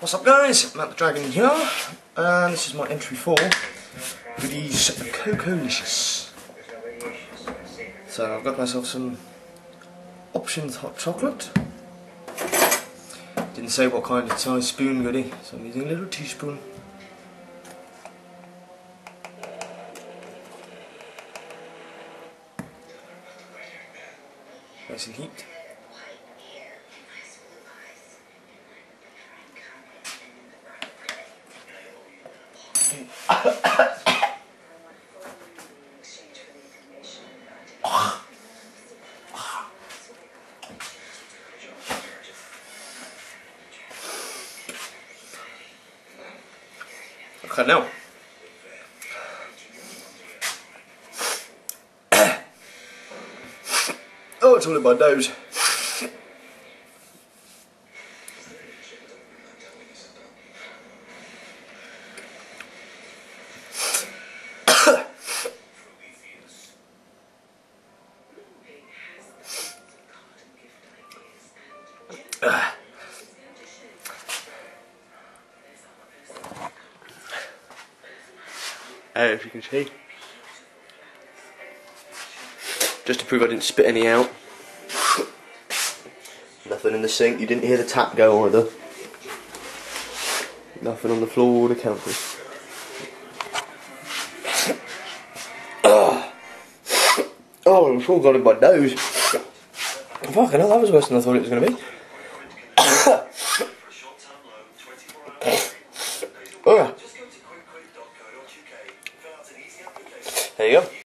What's up guys, Matt the Dragon here, and this is my entry for Goodies Cocolicious. So I've got myself some Options hot chocolate. Didn't say what kind of size spoon goodie, so I'm using a little teaspoon. Nice and heat. Okay, now. Oh, it's all in my nose. If you can see, just to prove I didn't spit any out. Nothing in the sink, you didn't hear the tap go either. Nothing on the floor or the counter. Oh, it's all got in my nose. Fucking hell, that was worse than I thought it was going to be.